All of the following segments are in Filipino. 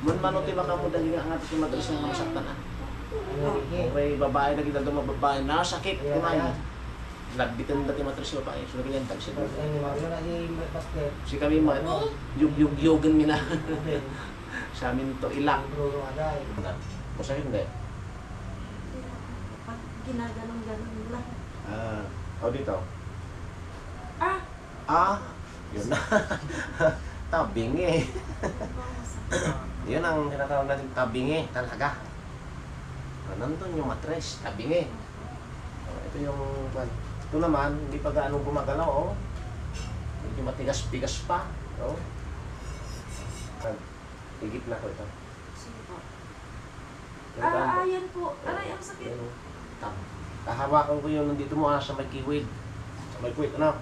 Mun manuti baka mo dali nga ato si madres nga masaktan ah. Okay, babae na kita duma babae na sakit kumain. Lagbitan dati matres babae, so ganyan tag siya. Si kami man yug-yugan mina. Sa amin to ilang. Masakit hindi? Pag ginaganon-ganon lang. O dito. Yun na. Tabing eh. Yun ang tinatawag natin tabing eh, talaga. Nandun yung matres, tabing eh. Ito yung, ito naman, hindi pa gaano gumagalaw oh. Medyo matigas-pigas pa. Oh. Higit na ko ito. Sige po. Yan Yan po. Aray, ang sakit. Kahawakan ko yun nandito mo sa may kiwid. Sa may kiwid, ano?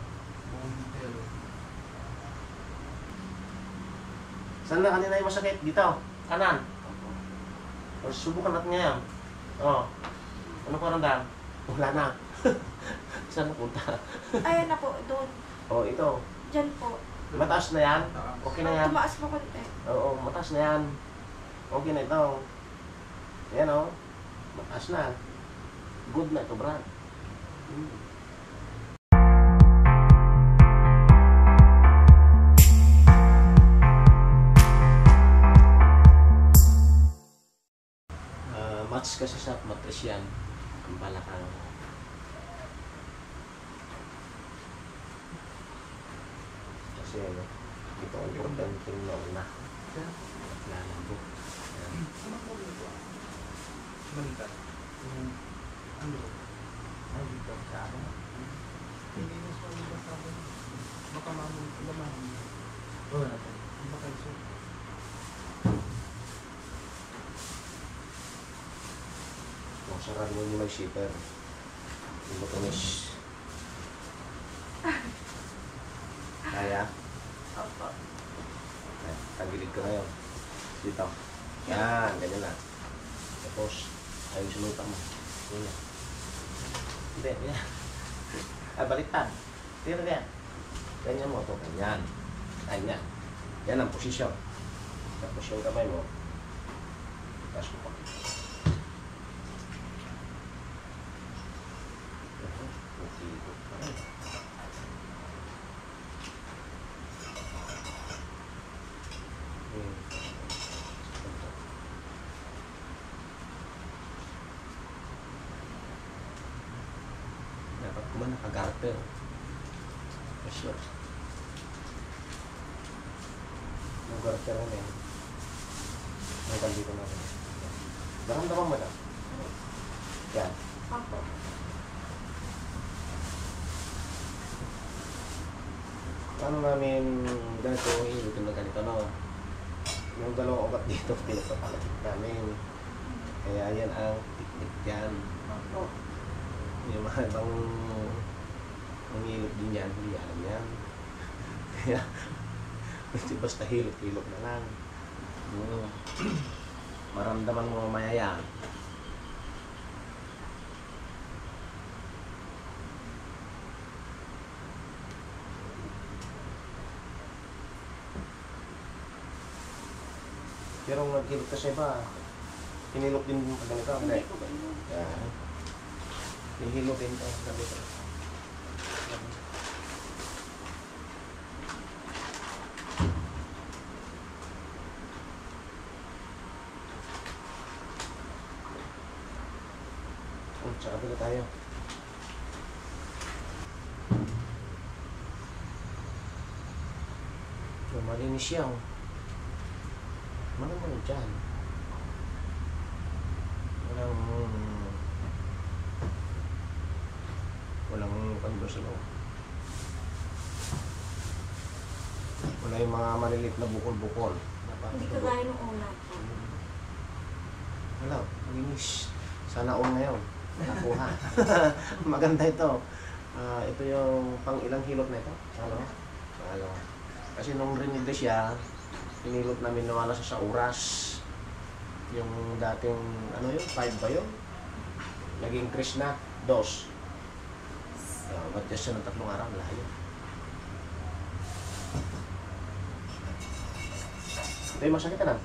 Saan na kanina yung masakit? Dito? Kanan? O, subukan natin ngayon. O. Ano ko ramdam? Wala na. Saan napunta? Ayan na po, doon. O, ito. Diyan po. Mataas na yan? Okay na yan? Tumaas po konti. Oo, mataas na yan. Okay na ito. Ayan o. Mataas na. Good na ito, Brad. Match kasi sa matris yan. Ang balakang. Kasi ano, ito ang importanteng nauna. Lalabo. Manita. Ano? Ay, dito sa akin. Hindi na siya dito sa akin. Baka mamang laman. Oo natin. Baka iso. Kung sarap mo yung may shipper. Yung matamis. Kaya? Opo. Tagilid ko ngayon. Dito. Yan, ganyan na. Tapos, ayun sinuta mo. Ganyan. Hindi, ganyan. Baliktad. Tira yan. Ganyan mo ito. Ganyan. Ganyan. Yan ang posisyon. Tapos yung kamay mo. Tapos mo pa. Dapat ko ba nakagarter? Sure. Yung garter na yan. Hanggang dito natin. Naramdaman mo na? Yan. Opo. Paano namin ganito ilutin na ganito, no? Yung dalawang ugat dito, pinagpapalagit namin. Kaya yan ang technique yan. Opo. Yung mga ibang hilot din yan, hindi alam yan. Kaya, basta hilot-hilot na lang. Maramdaman mo mamaya yan. Pero kung nagkilot ka sa iba, hinilot din mo ganito, hindi? Hindi po ba yun? Yan. Hihilot din ito, ganito. Tsaka pala tayo. So, malinis siya. Malamang dyan. Walang kando sa loob. Wala yung mga malilit na bukol-bukol. Hindi kagaya nung una po. Wala, malinis. Sana all ngayon. Nakuha. Maganda ito. Ito yung pang ilang hilot na ito? Ano? Pangalawa. Kasi nung rinigda siya, pinilot namin nawala siya sa oras. Yung dating, ano yun? 5 ba yun? Naging increase na. 2. Ba't siya ng 3 araw? Layo. Ito yung masakit ka na?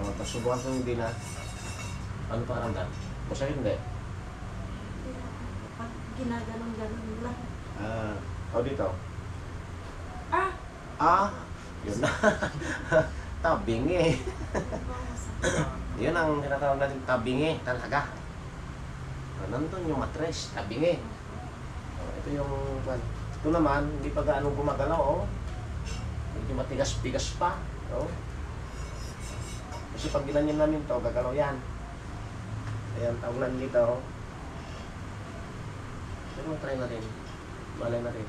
Tapos subukan ko hindi na. Ano pa karamdam? Masakit hindi? Pag ginaganon-ganon lang. Dito. Ah! Ah! Yun na. Tabingi. Yun ang tinatawag natin tabingi talaga. Nandun yung matres, tabingi. Ito yung, ito naman, hindi pa gaano gumagalaw, oh. Medyo matigas-tigas pa, oh. Kasi pag ginanyan namin to, gagalaw yan. Ayan, tawanan dito, oh. Pero try na rin. Malay na rin.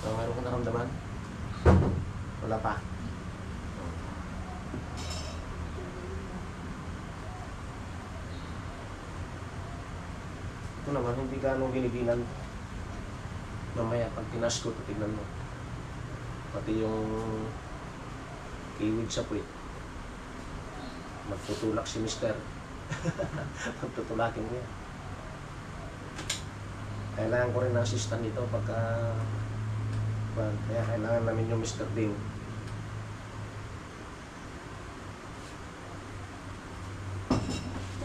So, meron kong naramdaman? Wala pa. Ito naman, hindi ganong giniginan. Mamaya, pag tinas ko, tignan mo. Pati yung kiwig sa puwit. Magtutulak si mister. Magtutulakin ko yan. Kailangan ko rin ng assistant dito pagka kaya kailangan namin yung Mr. Ding.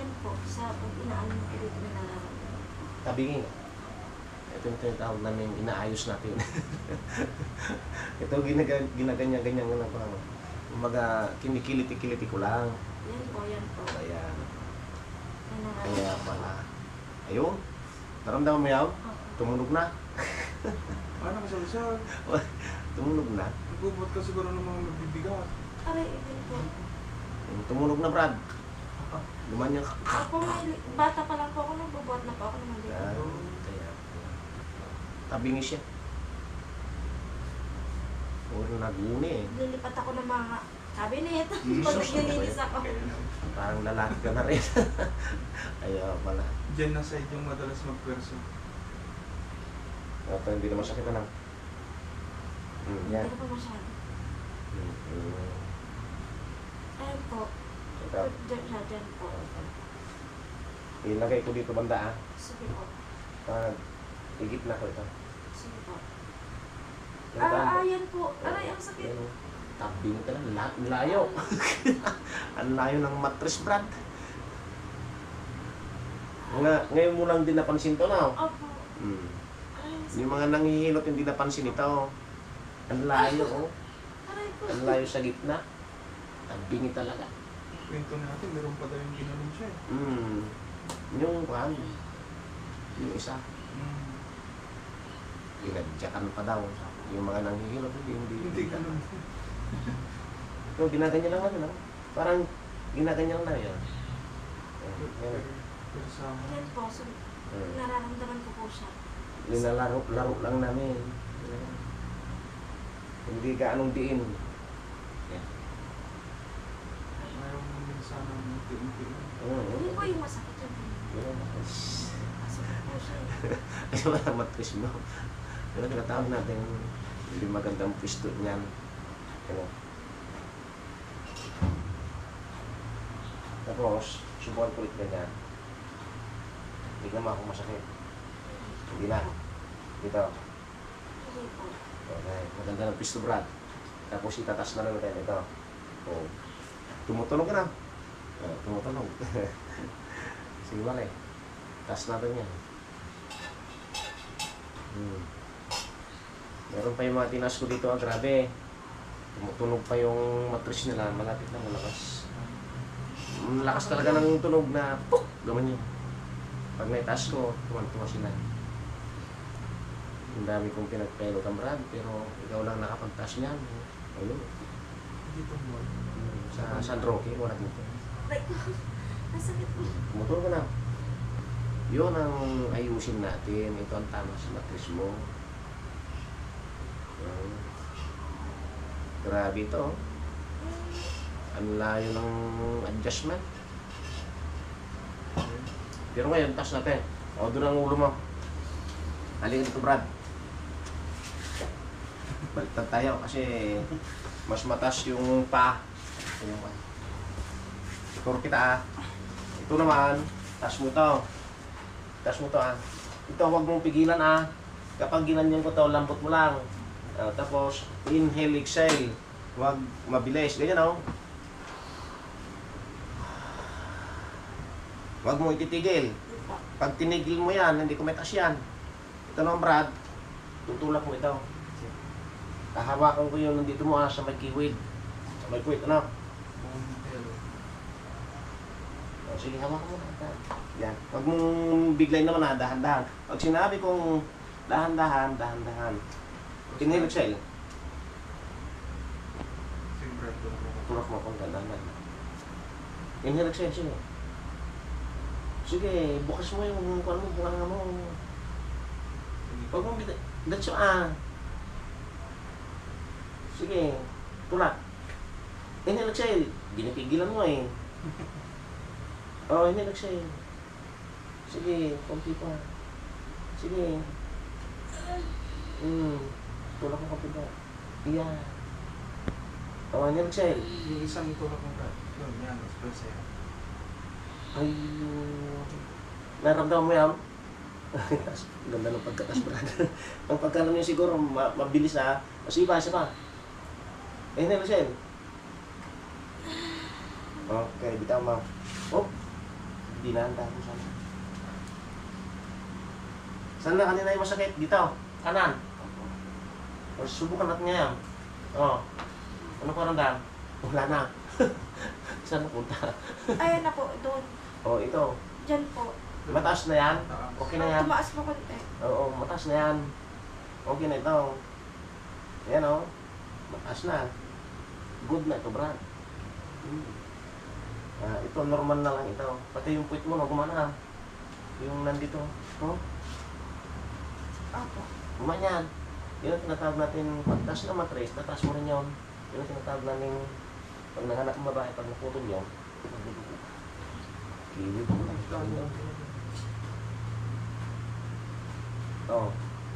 Yan po, sa pag inaano mo po dito na nararamdaman. Tabingin. Ito yung tinatawag namin inaayos natin. Ito ginaganyan-ganyan ko lang parang umaga kinikiliti-kiliti ko lang. Yan po, yan po. Ayan. Yan nararamdaman. Kaya pala. Ayun. Naramdaman mo yaw? Opo. Tumunog na. Paano kasal-sal? Tumunog na. Nagbubot ka siguro ng mga magbibigat. Aray, din po. Tumunog na, Brad. Lumanyan ka. Ako, bata pa lang po ako, nagbubuhat na po ako ng mga Yan. Kaya. Tabingi siya. Puro naguni eh. Lilipat ako ng mga cabinet. Jesus, Pag naglilinis ako. Parang lalaki ka na rin. Kaya pala. Diyan na side yung madalas magpwersa. Ito hindi naman sakit na lang. Yan. Hindi ko pa masyado. Mm. Ayan po. Ito. Diyan po. Ilagay ko dito banda ah. Sige po. Pag igit na ko ito. Sige po. Yan ba? Ayan po. Aray, ang sakit. Yan, oh. Tabing ka lang. Layo. Ang layo ng mattress, Brad. Ngayon mo lang din napansin to na. Opo. Aray, ang sakit. Yung mga nanghihilot hindi napansin ito. Ang layo, oh. Aray po. Ang layo sa gitna. Tabingi talaga. Kwento natin, meron pa daw yung ginanon siya eh. Yung kwan. Yung isa. Mm. Ginadyakan pa daw. Yung mga nanghihilot Hindi ganun. So, ginaganyan lang ano. Parang ginaganyan lang yan. Yan. Pero sa Yan po. So, nararamdaman ko po siya. Linalaro lang namin. Hindi ka anong diin. Yan. ayaw mo din sana unti-unti. Hindi po yung masakit yun. Yan. Masakit po siya. Kasi wala matris mo. Pero tinatawag natin hindi magandang pwesto niyan. Ano? Tapos, subukan ko ulit ganyan. Hindi naman ako masakit. Hindi na. Dito. Hindi po. Okay. Maganda ng pwesto, Brad. Tapos itatas na lang natin ito. Oh. Tumutunog ka na. Oh, tumutunog. Sige ba tas natin yan. Meron pa yung mga tinas ko dito, grabe. Tumutunog pa yung matris nila, malapit na malakas. Malakas talaga ng tunog na puk! Gaman yun. Pag naitaas ko, tumantuwa sila. Ang dami kong pinagpelot ang Brad, pero ikaw lang nakapagtaas niyan. Ayun. Dito mo. Sa San Roque, wala dito. Aray ko. Nasakit po. Tumutunog ka na. Yun ang ayusin natin. Ito ang tama sa matris mo. Grabe ito. Oh. Ang layo ng adjustment. Pero ngayon, taas natin. O, doon ang ulo mo. Halika dito, Brad. Baliktad tayo kasi mas mataas yung pa. Ito yung pa. Siguro kita ah. Ito naman, taas mo to. Taas mo to ah. Ito, huwag mong pigilan ah. Kapag ginanyan ko to, lambot mo lang. Tapos, inhale, exhale. Huwag mabilis. Ganyan oh. Huwag mo ititigil. Pag tinigil mo yan, hindi kumitaas yan. Ito naman Brad, tutulak mo ito. Kahawakan ko yun nandito mo sa may kiwid. Sa may kiwid, ano? O, sige, hawakan mo na. Yan. Huwag mong biglayin naman na, dahan-dahan. Pag sinabi kong dahan-dahan, dahan-dahan. Inhale, exhale. Tulak mo kung dahan-dahan. Inhale, exhale, sige. Sige, bukas mo yung bunganga mo. Huwag mong biglayin. Datso Sige, tulak. Inhale, exhale. Binipigilan mo eh. Inhale, exhale. Sige, konti pa. Sige. Tulak mo konti pa. Iyan. Inhale, exhale. Yung isang tulak mo ka. Yun, yan. Express yan. Ay, naramdaman mo yan? Ganda ng pagkatas, Brad. Ang pagkalam niya siguro, mabilis ha. Sige pa, isa pa. Inhale, exhale. Okay, bitaw mo. Oh, dinanda mo sana. Saan na kanina yung masakit? Dito, kanan. O, subukan natin ngayon. Ano ko ramdam? Wala na. Saan napunta? Ayan na po, doon. Ito. Diyan po. Mataas na yan? Okay na yan? Tumaas po konti. Oo, mataas na yan. Okay na ito. Ayan o. Mataas na. Good na ito, Brad. Ito, normal na lang ito. Pati yung puwit mo, no, gumana. Yung nandito. Opo. Gumana yan. Yun ang tinatawag natin, pagtaas na matrace, tataas mo rin yun. Yun ang tinatawag natin, pag nanganak ng babae, pag naputol yun, kiwit mo lang.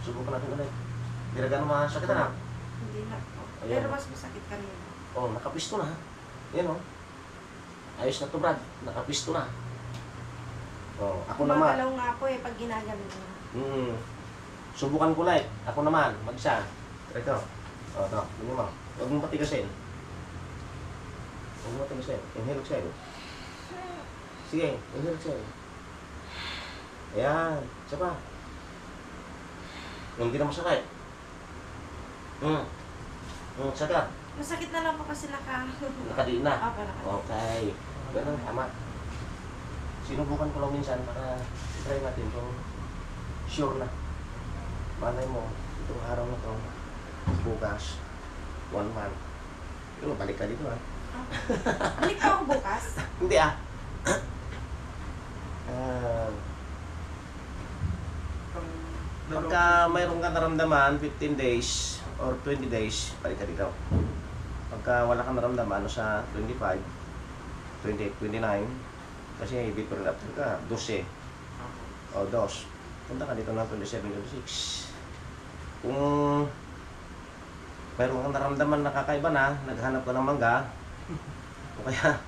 Subukan natin ulit. Hindi na gano'ng masakit na. Hindi na po. Ayan. Pero mas masakit kanina. Nakapisto na. Yan ayos na to, Brad. Nakapisto na. Ako naman. Gumagalaw nga po pag ginagano niya. Subukan ko ulit. Ako naman, mag-isa. Ito. Ito. Ganyan mo. Huwag mong patigasin. Huwag mong patigasin. Inhale, exhale. Sige, inhale, exhale. Ayan. Isa pa. Hindi na masakit. Sakit. Masakit na lang po kasi Nakadiin na. Opo, nakadiin. Okay. Ganun, tama. Sinubukan ko lang minsan para try natin kung sure na. Malay mo, itong araw na to, bukas, 1 month. Pero balik ka dito Balik pa ako bukas? Hindi Pagka mayroon ka naramdaman, 15 days or 20 days, balik ka dito. Pagka wala kang naramdaman, sa 25, 28, 29, kasi before and after ka, 12 o 2. Punta ka dito ng 27, 26. Kung mayroon kang naramdaman na kakaiba na, naghanap ka ng mangga, o kaya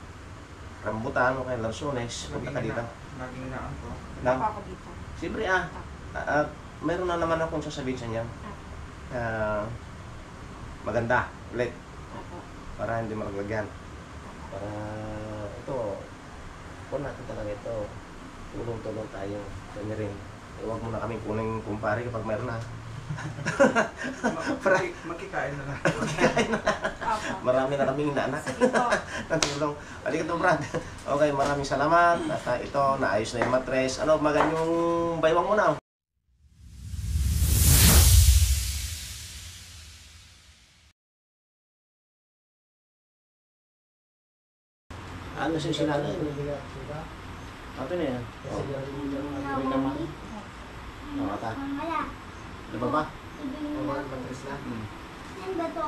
rambutan, o kaya lansones, punta ka dito. Naging naan ko. Ako ako dito. Siyempre mayroon na naman akong sasabihin sa inyo. Maganda, ulit. Para hindi malaglagyan. Para ito, kung natin talaga ito, tulong-tulong tayo. Kanya rin. Huwag mo na kaming kuning kumpare kapag mayroon na. Magkikain na lang. Marami na kaming inaanak. Sige po. Natulong. Halika to, Brad. Okay, maraming salamat. At ito, naayos na yung matres. Magan yung baywang mo na. Ano siya sila na yun? Ito na yan. Ata. Ano ba? Matris na.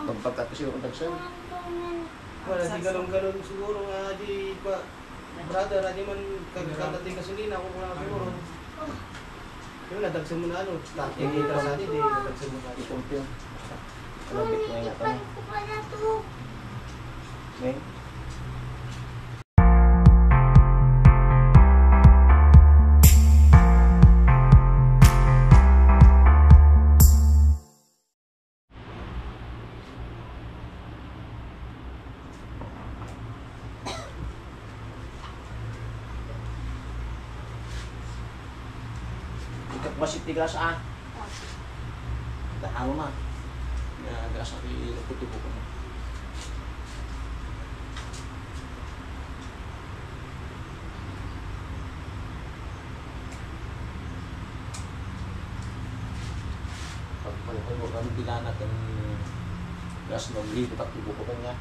Pagpagkat ko siya kontaksyon. Wala, di galong-galong siguro nga di pa. Brother, di man kagkadating gasolina kung wala siguro. Yung nadagsan mo na kita sa atin, nadagsan mo na. Ikumpyo. Kalabit mo yung ito. Okay? Wasit tigas ah. Opo. Dahalo na. Gas ako iluputubo ko. Pagpalit ko kami bilanat ang gas ng libo at tubo ko kanya.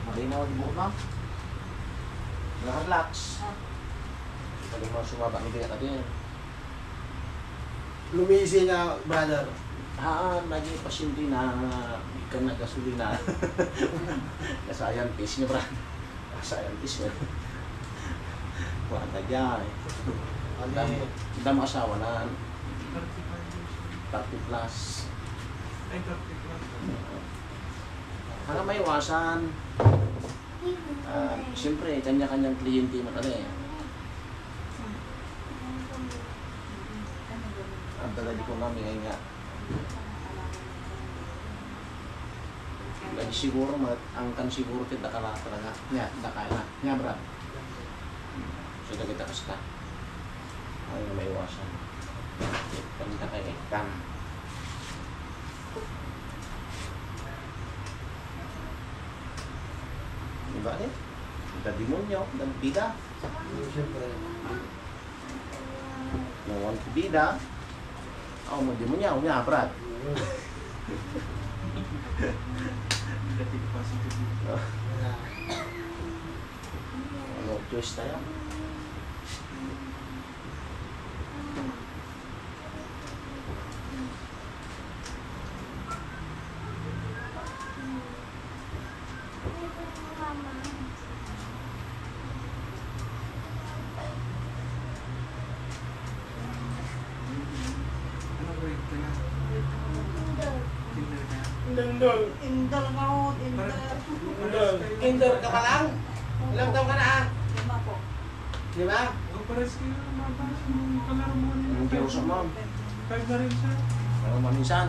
Malinaw ang buhok na. Relax. Pwede mo sumaba ng bigat natin. Lumisi na, brother. Naging pasyente na ikan na gasolina. Scientist niya, brad. Scientist niya. Kuhaan ka dyan. Ang dami asawa na 30 plus. Ay, 30 plus. Hanggang may iwasan. Siyempre, kanya-kanyang kliyente mo talaga eh. Ang talaga ko namin ngayon nga. Lagi siguro, ang kan siguro kita kala talaga. Nya, nakala. Nya, brad. Sudah kita kasta. Ang may iwasan. Panita kayo eh. Kan. Diba eh? Ada demonyo, dan bida. Siyempre. Nawan ke bida. Oh, mau demonyo, nya, brad. Negative positive. Ano, twist tayo? Ano grade ka na? Kinder ka na? Indol. Indol nga ho, indol. Kinder ka pa lang? Ilang taon ka na ah? 5 po. 5? O, pares kayo mabas yung kalaro mo kanina. Ang kiro sa mom. 5 na rin siya. Ano maminsan?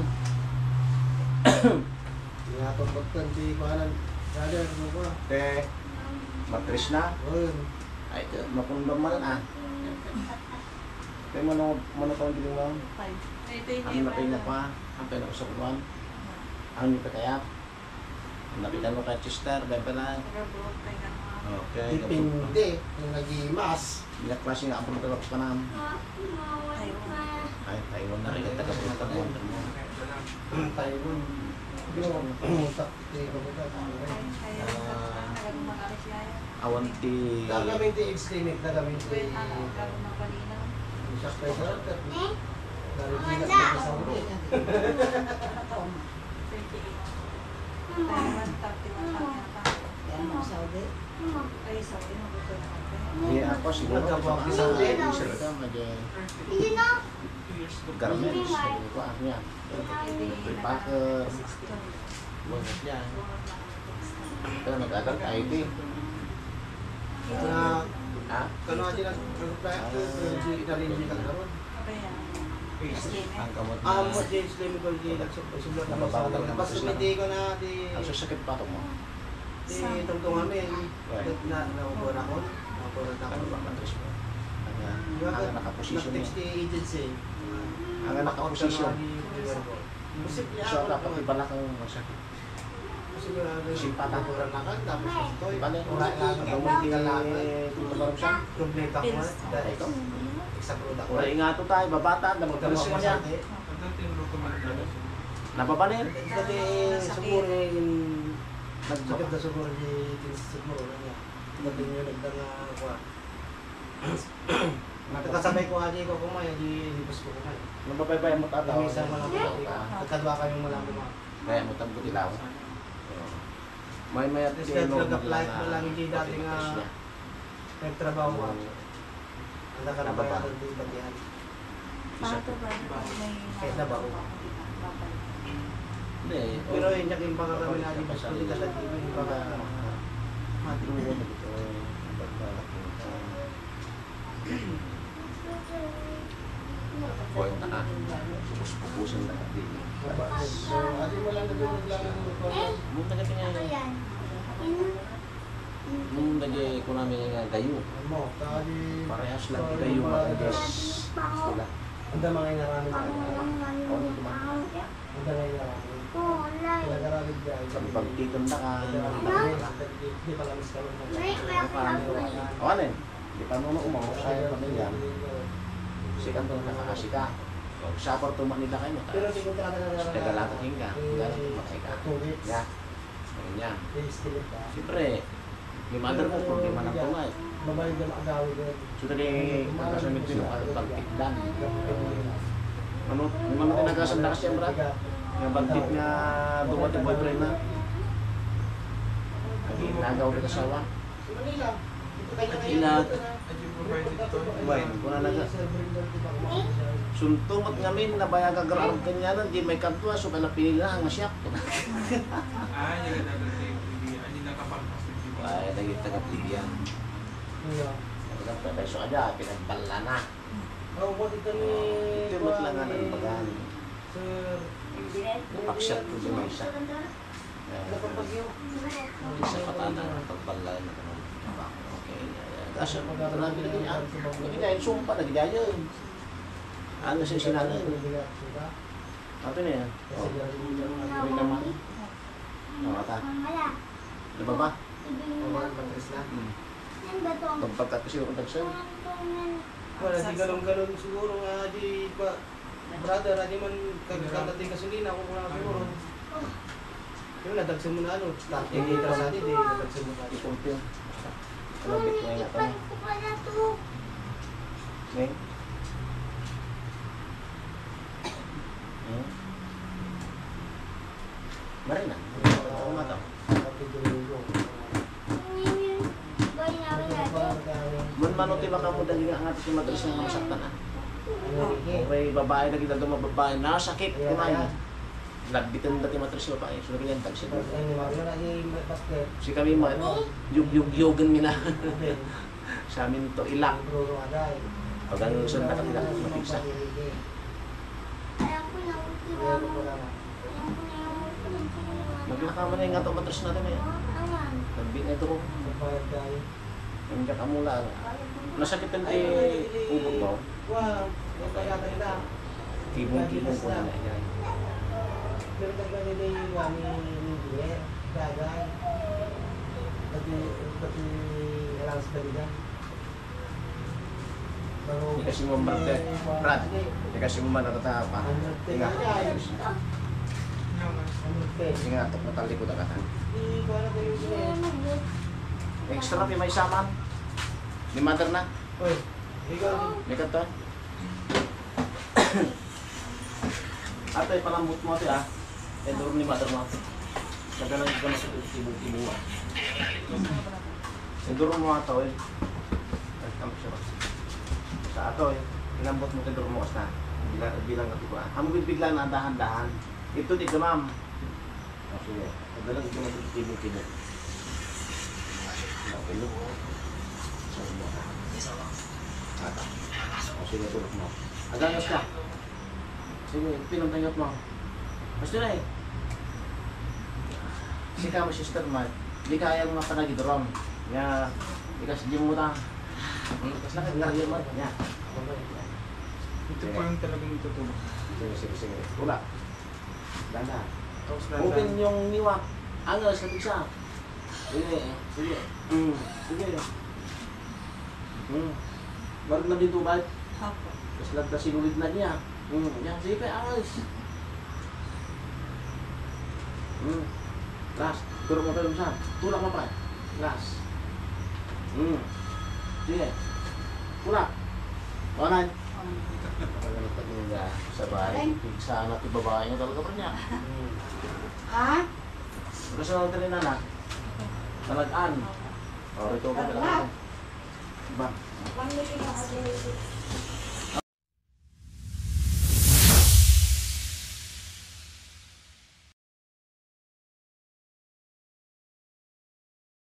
Pinapapagtan si Kuanan. Brother, ano ba? Matris na. Ayun. Ay, mapundong man ah. Kaya mo taong giling mo? 5. Ang napay na pa. Ang pinag sa kuwan. Ang nipa kaya. Napitan mo kay Chester. Dahil pala. Okay. Dipindi. Yung nag-imas. Bilang klase nga ang pagkakap pa naman. Ay, Taiwan na rin. Taga-punta mo. Taiwan. Yung takti ko ba? Awanti. Gagawin di age limit. Gagawin di... Siya kayo sa atin. Naripigas na sa ulit. Hindi ako siguro. Nagkabang Sa isang day. t-shirt ka, garments. Sabi ko, niya. Packer. Bangat yan. Ito na nag-adult ID. Ito na... Ha? Kano aja lang reply to si Dalinji kan karon. Ang kamot na. Mo James Lim ko di nagsulat na Nababagal ka Pas matusla. sumiti ko na di Ang susakit pa ito mo. tungtungan mi na naupo na ko. Naupo na Ano ako. ba matris mo? Ang nakaposisyon mo. Text the agency. Ang nakaposisyon. Posible So, ako. dapat iba na kang masakit. Sigurado Simpatan. Kurang na kan tapos ito. Iba na Wala lang Ang munti kung tabarong siya. Complete ako. Pills. Dahil Ito. example ako. Wala ingato tayo, babata, damagdalas mo niya. Dati yung recommended. Napapanir. Dati siguro yung sakit na siguro di siguro na niya. Dati yung nagdanga ko. Nakasabay ko aja ko kumay, di hipos ko kumay. Nababaybayan mo tataw. Kami sa mga katadwa kayong malaman mo. Kaya mo tang butilaw. May mayat Tapos kaya nag-apply ko lang hindi dati nga nagtrabaho ko. Ang nakarabayan di batihan. Pato ba? Kahit na ba? Hindi. Pero yun yung mga kami natin hindi ka sa TV yung mga Matingo na dito. Point na ka. Pupus-pupusan na ka. ate mo lang naglalaro Muna ka niya. Nung lagi ko namin nga gayo. mo tadi Parehas lang gayo matagas. Sila. ang dama ngayon namin ang dama ngayon nag-aralid guys Sabi pagtiton na ka. hindi pa lang iskalo O ano eh? Di pa mo umaw sa pamilya. Sikat doon nakakasi ka. Sa apartment nila kayo. pero di ko Nagalatag hinga. Galang tumakay ka. Ya. Ganyan. Siyempre, yung mother mo, problema ng tungay. babae na makagawi doon So, tali, nagkasamit din yung pagtikdan. Ano? Yung mga tinagasan na kasi, bro. Yung bagtit nga dumating boyfriend na. Nagaw kita sawa. Ilat. Bayan, kuna naga. Suntungot ngamin na bayag agarang kanyanan, di may kantua, so kala pinila ang masyak. Ay, lagi taga-pilihan. Nagpapaiso aja, pinagpala na. Ito yung matlangan ng bagan. Napaksyak ko din may isa. Isa patana ng pagpala na naman. Okay. Kasi marami na ganyan. Nagigaya, sumpa, nagigaya. Ano siya sinalan? Ito na yan. Ito naman. Ata. Diba ba? Pagpagkat kasi yung kontaksyon. Wala, di galong-galong siguro nga di pa. Brother, di man kagkatating kasulina kung wala siguro. Yung nadagsan mo na ano, starting dito sa atin, nadagsan mo na atin. Ikumpil. Kalabit mo yung natin. Okay? Marina. Ako mataw. Man manuti baka mo dali nga ating matris ng mga saktan ha. May babae na kita doon mababae na sakit kumain. Nagbitin dati matris yung babae. So naging tagsin. Si kami man, yug-yugan mina. Sa amin to ilang. Pag ano sun na kanila mapigsa. Maglakaman na yung ato matris natin eh. Nagbit na ito ko. Yung kakamula. Nasakitan kay ubog mo. Wow, yung kayata nila. Kibong-kibong ko na yan. Pero talaga nila yung kami engineer, gagay. Pati allowance ba nila? Hindi kasi mo marte. Brad, hindi kasi mo natatapa. Tinga. Tinga, tok na tali ko na kata. Hindi ko alam kayo engineer. Extra na may saman. Ni mother na. Uy, ikaw. Likat to. Ate, palambot mo ate ah. Eh, duro ni mother mo. Nagalang ka na sa tibong-tibong ah. Eh, duro mo ato eh. Ay, tama siya ba? Sa ato eh. Inambot mo duro mo kasi na. Bilang ka diba? Hamugin bigla na dahan-dahan. Ito di ka ma'am. O sige. Nagalang ka na sa tibong-tibong. Okay, look. Sorry mo. Ata. O sige, tulog mo. Agagas ka. Sige, pinuntanggap mo. Basta na eh. Sika mo sister Mark. Di kaya mo mapanagidrom. Nga, ikas di mo ta. Ikas na kagagay mo. Nga. Ito po yung talagang itutulog. Sige. Wala. Danda. Tapos Open yung niwak. Angas, labig siya. Sige. Sige. Baru na dito ba? Opo. Tapos lagda sinulit na niya. Yan, sige pa, angas. Last. Turun mo tayo sa. Tulak mo pa. Last. Sige. Tulak. Wanan. Pagano pa niya sa bahay. Pigsaan at ibabae niya talaga pa niya. Ha? Gusto na natin na na. Talagaan. O, ito ko talaga. Diba? 1 million ang